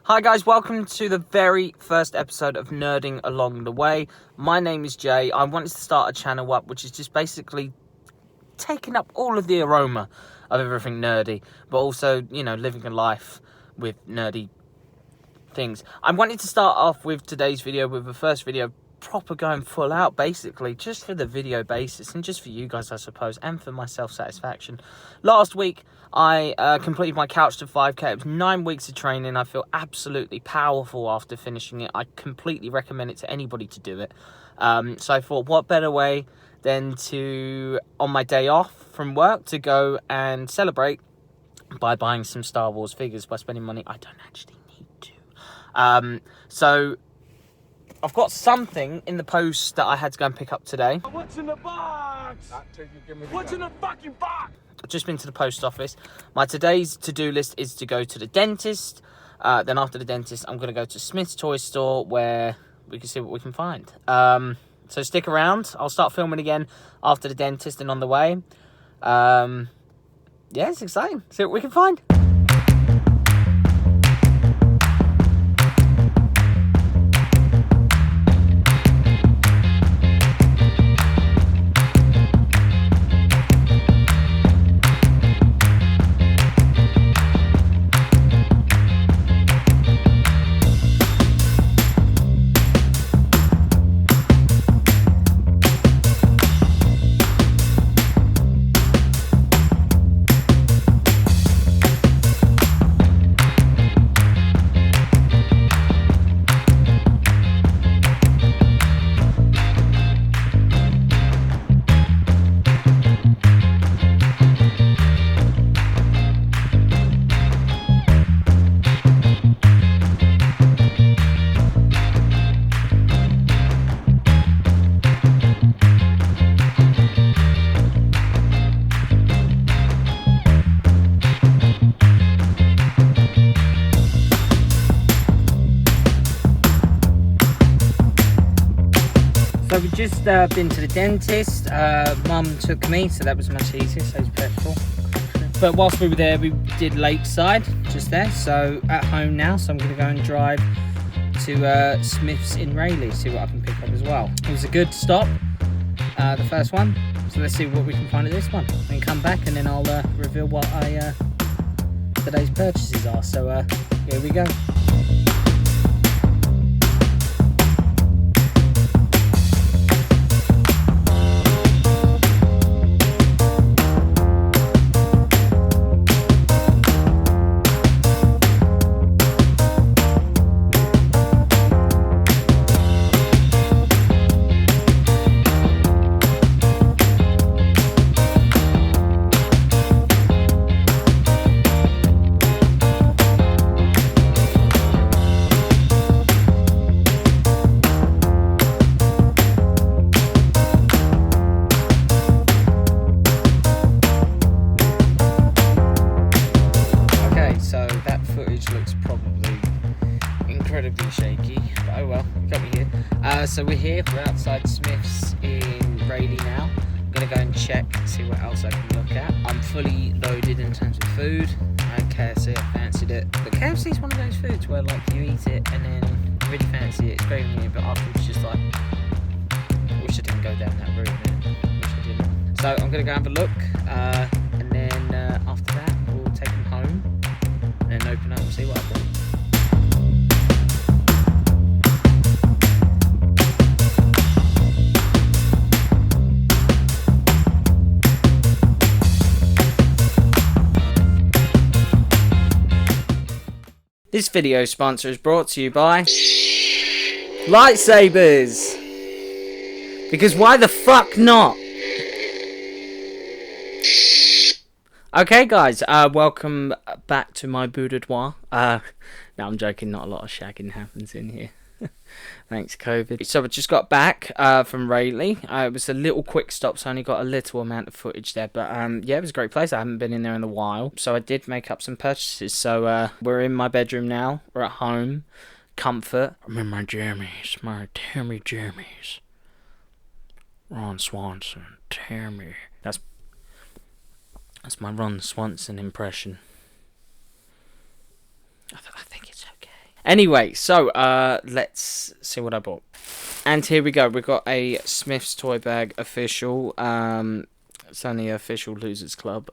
Hi guys, welcome to the very first episode of Nerding Along the Way. My name is Jay. I wanted to start a channel up which is just basically taking up all of the aroma of everything nerdy, but also, you know, living a life with nerdy things. I wanted to start off with today's video with the first video proper going full out, basically just for the video basis and just for you guys, I suppose, and for my self-satisfaction. Last week I completed my couch to 5k. It was 9 weeks of training. I feel absolutely powerful after finishing it. I completely recommend it to anybody to do it. So I thought, what better way than to, on my day off from work, to go and celebrate by buying some Star Wars figures, by spending money I don't actually need to. So I've got something in the post that I had to go and pick up today. What's in the box? What's in the fucking box? I've just been to the post office. My today's to-do list is to go to the dentist. Then after the dentist, I'm going to go to Smith's toy store where we can see what we can find. So stick around. I'll start filming again after the dentist and on the way. Yeah, it's exciting. See what we can find. So we've just been to the dentist. Mum took me, so that was much easier, so it was petrol. But whilst we were there, we did Lakeside, just there. So at home now, so I'm going to go and drive to Smith's in Rayleigh, see what I can pick up as well. It was a good stop, the first one. So let's see what we can find at this one. And come back and then I'll reveal what today's purchases are. So here we go. Looks probably incredibly shaky, but oh well, we got me here. So we're outside Smith's in Rayleigh now. I'm gonna go and check and see what else I can look at. I'm fully loaded in terms of food. I had KFC, I fancied it, but KFC is one of those foods where like you eat it and then you really fancy it, it's great on you, but afterwards it's just like, wish I didn't go down that route, man. Wish I didn't. So I'm gonna go have a look, and then after that we'll take them home and then open up and see what I've got. This video sponsor is brought to you by lightsabers. Because why the fuck not? Okay guys, welcome back to my boudoir. No, I'm joking, not a lot of shagging happens in here. Thanks COVID. So I just got back from Rayleigh. It was a little quick stop, so I only got a little amount of footage there. But yeah, it was a great place. I haven't been in there in a while. So I did make up some purchases. So we're in my bedroom now. We're at home. Comfort. I'm in my jammies. My Tammy jammies. Ron Swanson. Tammy. That's my Ron Swanson impression. I think it's okay. Anyway, so let's see what I bought. And here we go. We've got a Smith's Toy Bag official. It's only official Losers Club.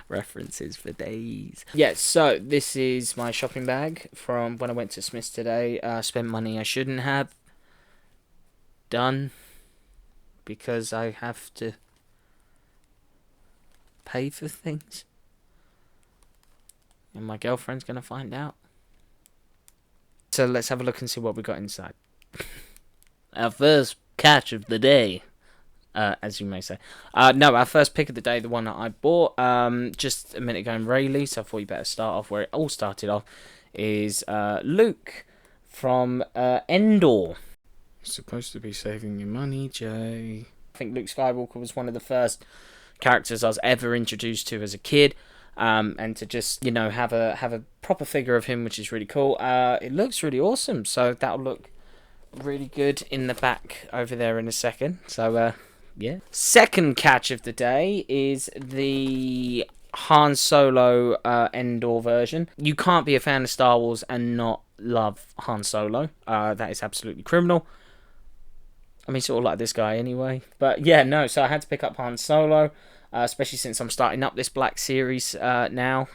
References for days. Yeah, so this is my shopping bag from when I went to Smith's today. Spent money I shouldn't have done because I have to pay for things. And my girlfriend's going to find out. So let's have a look and see what we got inside. Our first catch of the day, as you may say. No, our first pick of the day, the one that I bought just a minute ago in Rayleigh, so I thought you better start off where it all started off, is Luke from Endor. You're supposed to be saving your money, Jay. I think Luke Skywalker was one of the first characters I was ever introduced to as a kid. And to just, you know, have a proper figure of him, which is really cool. It looks really awesome, so that'll look really good in the back over there in a second. So, yeah. Second catch of the day is the Han Solo Endor version. You can't be a fan of Star Wars and not love Han Solo. That is absolutely criminal. I mean, sort of like this guy anyway. But yeah, no, so I had to pick up Han Solo. Especially since I'm starting up this Black Series now,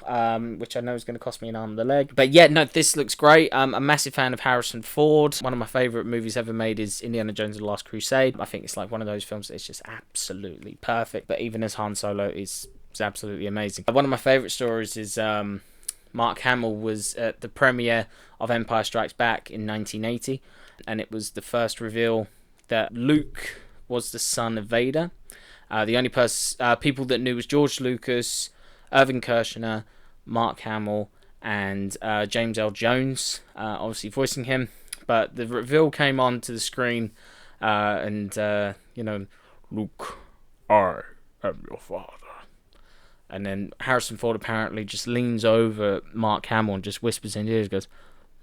which I know is going to cost me an arm and a leg. But yeah, no, this looks great. I'm a massive fan of Harrison Ford. One of my favourite movies ever made is Indiana Jones and the Last Crusade. I think it's like one of those films that's just absolutely perfect. But even as Han Solo is absolutely amazing. One of my favourite stories is Mark Hamill was at the premiere of Empire Strikes Back in 1980. And it was the first reveal that Luke was the son of Vader. The only people that knew was George Lucas, Irvin Kershner, Mark Hamill, and James L. Jones, obviously voicing him. But the reveal came onto the screen, and, you know, Luke, I am your father. And then Harrison Ford apparently just leans over Mark Hamill and just whispers in his ear, goes,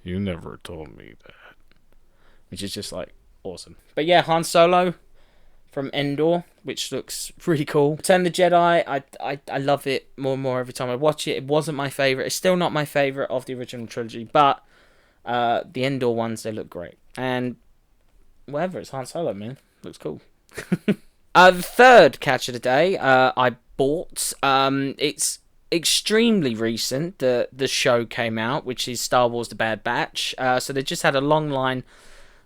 "You never told me that." Which is just, like, awesome. But yeah, Han Solo from Endor, which looks really cool. Return of the Jedi, I love it more and more every time I watch it. It wasn't my favourite. It's still not my favourite of the original trilogy, but the Endor ones, they look great. And whatever, it's Han Solo, man. Looks cool. The third catch of the day I bought. It's extremely recent. The show came out, which is Star Wars The Bad Batch. So they just had a long line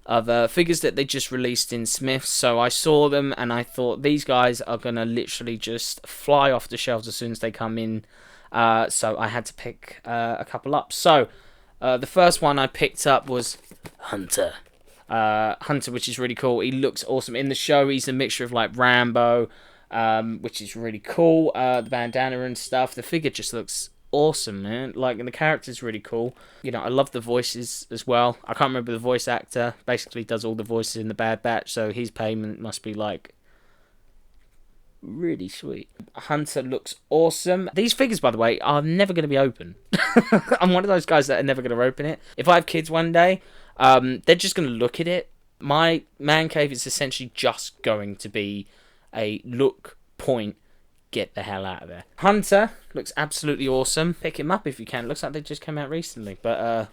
of figures that they just released in Smith's. So I saw them and I thought these guys are going to literally just fly off the shelves as soon as they come in. So I had to pick a couple up. So the first one I picked up was Hunter. Hunter, which is really cool. He looks awesome. In the show, he's a mixture of like Rambo, which is really cool. The bandana and stuff. The figure just looks awesome, man. Like, and the character's really cool. You know, I love the voices as well. I can't remember the voice actor. Basically does all the voices in the Bad Batch, so his payment must be like really sweet. Hunter looks awesome. These figures, by the way, are never going to be open. I'm one of those guys that are never going to open it. If I have kids one day, they're just going to look at it. My man cave is essentially just going to be a look, point, get the hell out of there. Hunter looks absolutely awesome. Pick him up if you can. Looks like they just came out recently. But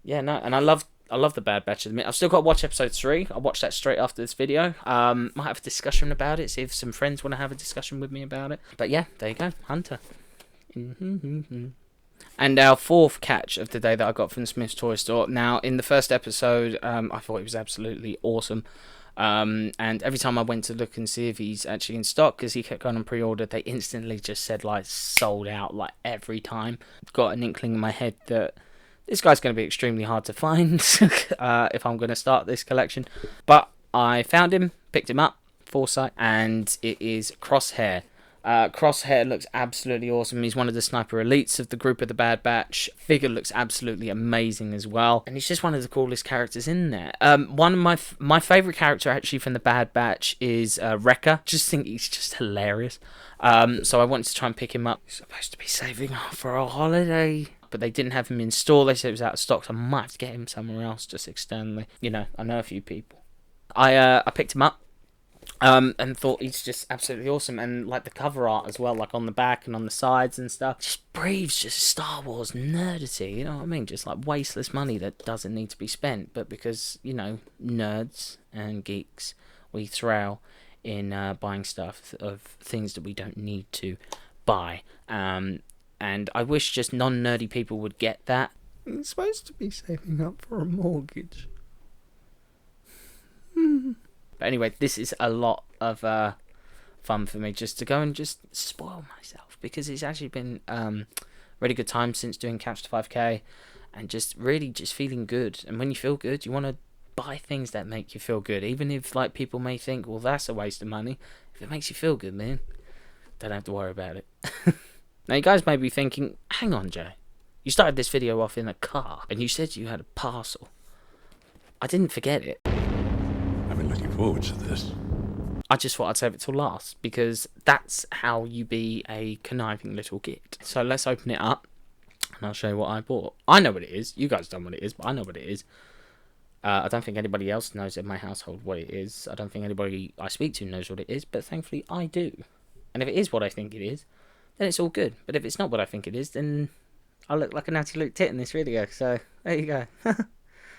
yeah, no, and I love the Bad Batch. I've still got to watch episode 3. I'll watch that straight after this video. Might have a discussion about it. See if some friends want to have a discussion with me about it. But yeah, there you go, Hunter. And our fourth catch of the day that I got from Smith's Toy Store. Now, in the first episode, I thought it was absolutely awesome. And every time I went to look and see if he's actually in stock, because he kept going on pre-order, they instantly just said like sold out like every time. Got an inkling in my head that this guy's going to be extremely hard to find if I'm going to start this collection. But I found him, picked him up, foresight, and it is Crosshair. Crosshair looks absolutely awesome. He's one of the sniper elites of the group of the Bad Batch. Figure looks absolutely amazing as well. And he's just one of the coolest characters in there. One of my favourite character actually from the Bad Batch is Wrecker. Just think he's just hilarious. So I wanted to try and pick him up. He's supposed to be saving up for a holiday, but they didn't have him in store. They said it was out of stock, so I might have to get him somewhere else just externally. You know, I know a few people. I picked him up. And thought he's just absolutely awesome. And like the cover art as well, like on the back and on the sides and stuff, just breathes just Star Wars nerdity, you know what I mean? Just like wasteless money that doesn't need to be spent, but because, you know, nerds and geeks, we throw in buying stuff of things that we don't need to buy. And I wish just non-nerdy people would get that. It's supposed to be saving up for a mortgage. But anyway, this is a lot of fun for me just to go and just spoil myself, because it's actually been really good time since doing Couch to 5K, and just really just feeling good. And when you feel good, you want to buy things that make you feel good, even if like people may think, well, that's a waste of money. If it makes you feel good, man, don't have to worry about it. Now you guys may be thinking, hang on, Jay, you started this video off in a car and you said you had a parcel. I didn't forget it. I've been looking forward to this. I just thought I'd save it till last, because that's how you be a conniving little git. So let's open it up, and I'll show you what I bought. I know what it is. You guys don't know what it is, but I know what it is. I don't think anybody else knows in my household what it is. I don't think anybody I speak to knows what it is, but thankfully I do. And if it is what I think it is, then it's all good. But if it's not what I think it is, then I look like an absolute tit in this video. So there you go.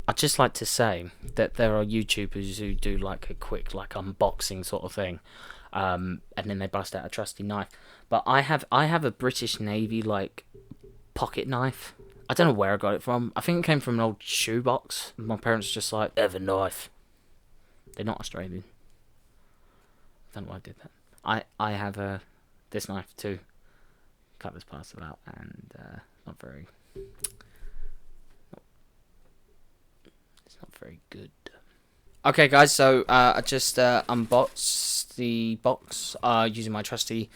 I'd just like to say that there are YouTubers who do like a quick like unboxing sort of thing, and then they bust out a trusty knife. But I have a British Navy like pocket knife. I don't know where I got it from. I think it came from an old shoebox. My parents just like, have a knife. They're not Australian. I don't know why I did that. I have this knife too. Cut this parcel out, and not very good. Okay guys, so I just unboxed the box using my trusty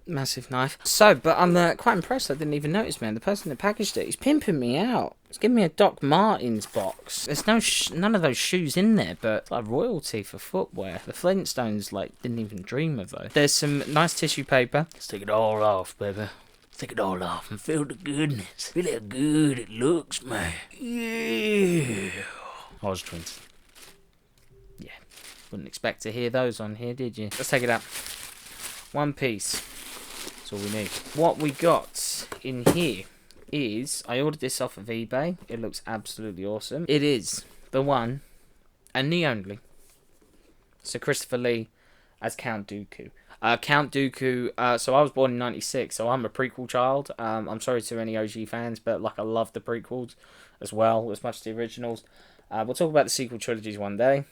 massive knife. So, but I'm quite impressed. I didn't even notice, man. The person that packaged it, he's pimping me out. He's giving me a Doc Martens box. There's none of those shoes in there, but it's like royalty for footwear. The Flintstones like didn't even dream of those. There's some nice tissue paper. Let's take it all off, baby. Take it all off and feel the goodness. Feel how good it looks, man. Yeah. Oz twins. Yeah. Wouldn't expect to hear those on here, did you? Let's take it out. One piece. That's all we need. What we got in here is, I ordered this off of eBay. It looks absolutely awesome. It is the one and the only Sir Christopher Lee as Count Dooku. Count Dooku, so I was born in 96, so I'm a prequel child. I'm sorry to any OG fans, but like I love the prequels as well, as much as the originals. We'll talk about the sequel trilogies one day.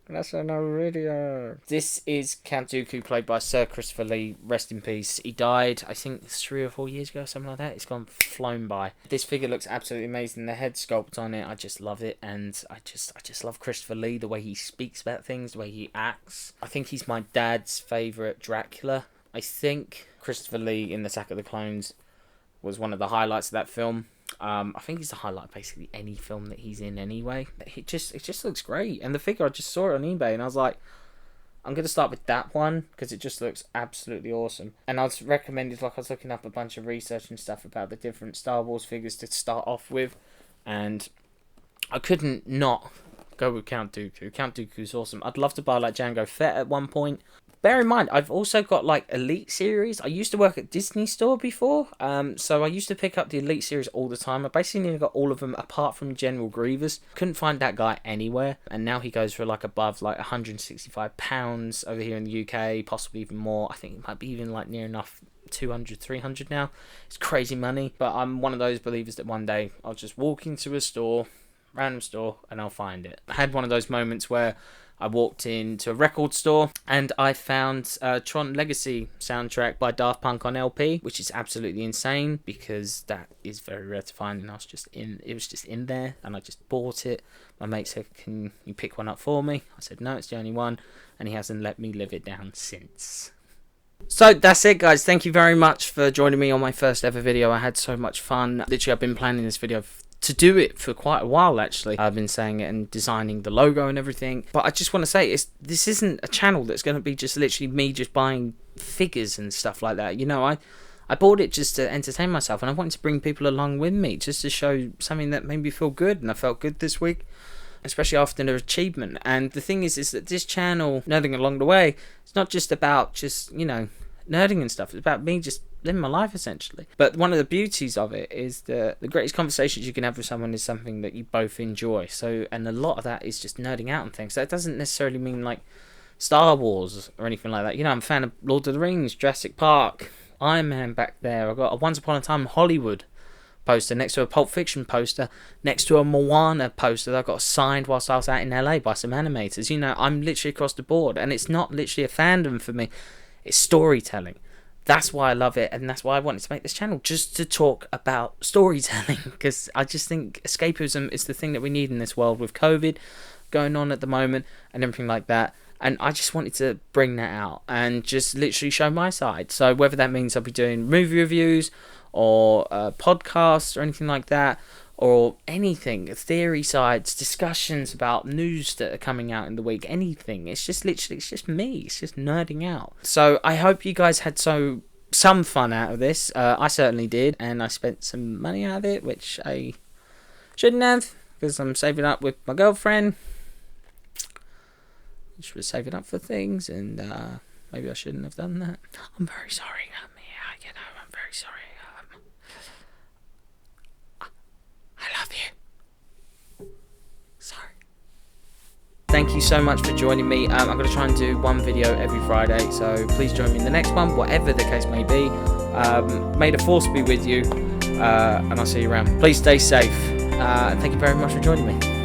That's another video. This is Count Dooku, played by Sir Christopher Lee. Rest in peace. He died, I think, 3 or 4 years ago, something like that. It's gone flown by. This figure looks absolutely amazing. The head sculpt on it, I just love it. And I just love Christopher Lee, the way he speaks about things, the way he acts. I think he's my dad's favourite Dracula. I think Christopher Lee in Attack of the Clones was one of the highlights of that film. I think he's the highlight of basically any film that he's in anyway. It just looks great. And the figure, I just saw it on eBay and I was like, I'm going to start with that one because it just looks absolutely awesome. And I was recommended, like I was looking up a bunch of research and stuff about the different Star Wars figures to start off with. And I couldn't not go with Count Dooku. Count Dooku's awesome. I'd love to buy like Jango Fett at one point. Bear in mind, I've also got like Elite Series. I used to work at Disney Store before, so I used to pick up the Elite Series all the time. I basically got all of them apart from General Grievous. Couldn't find that guy anywhere, and now he goes for like above like £165 over here in the UK, possibly even more. I think it might be even like near enough 200, 300 now. It's crazy money, but I'm one of those believers that one day I'll just walk into a store, random store, and I'll find it. I had one of those moments where I walked into a record store and I found Tron Legacy soundtrack by Daft Punk on LP, which is absolutely insane because that is very rare to find, and it was just in there and I just bought it. My mate said, can you pick one up for me? I said, no, it's the only one, and he hasn't let me live it down since. So that's it, guys. Thank you very much for joining me on my first ever video. I had so much fun. Literally, I've been planning this video to do it for quite a while, actually. I've been saying it and designing the logo and everything. But I just want to say, this isn't a channel that's going to be just literally me just buying figures and stuff like that. You know, I bought it just to entertain myself, and I wanted to bring people along with me just to show something that made me feel good, and I felt good this week. especially after their achievement. And the thing is that this channel, Nerding Along the Way, it's not just about just, you know, nerding and stuff. It's about me just living my life, essentially. But one of the beauties of it is that the greatest conversations you can have with someone is something that you both enjoy. So, and a lot of that is just nerding out and things. So it doesn't necessarily mean like Star Wars or anything like that. You know, I'm a fan of Lord of the Rings, Jurassic Park, Iron Man back there. I've got a Once Upon a Time in Hollywood poster next to a Pulp Fiction poster, next to a Moana poster that I got signed whilst I was out in LA by some animators. You know, I'm literally across the board, and it's not literally a fandom for me, it's storytelling. That's why I love it, and that's why I wanted to make this channel, just to talk about storytelling, because I just think escapism is the thing that we need in this world with COVID going on at the moment and everything like that. And I just wanted to bring that out and just literally show my side. So whether that means I'll be doing movie reviews or podcasts or anything like that, or anything, theory sides, discussions about news that are coming out in the week, anything. It's just literally, it's just me. It's just nerding out. So I hope you guys had some fun out of this. I certainly did, and I spent some money out of it, which I shouldn't have, because I'm saving up with my girlfriend. She was saving up for things, and maybe I shouldn't have done that. I'm very sorry. Yeah, I'm very sorry. I love you. Sorry. Thank you so much for joining me. I'm going to try and do one video every Friday, so please join me in the next one, whatever the case may be. May the force be with you, and I'll see you around. Please stay safe. Thank you very much for joining me.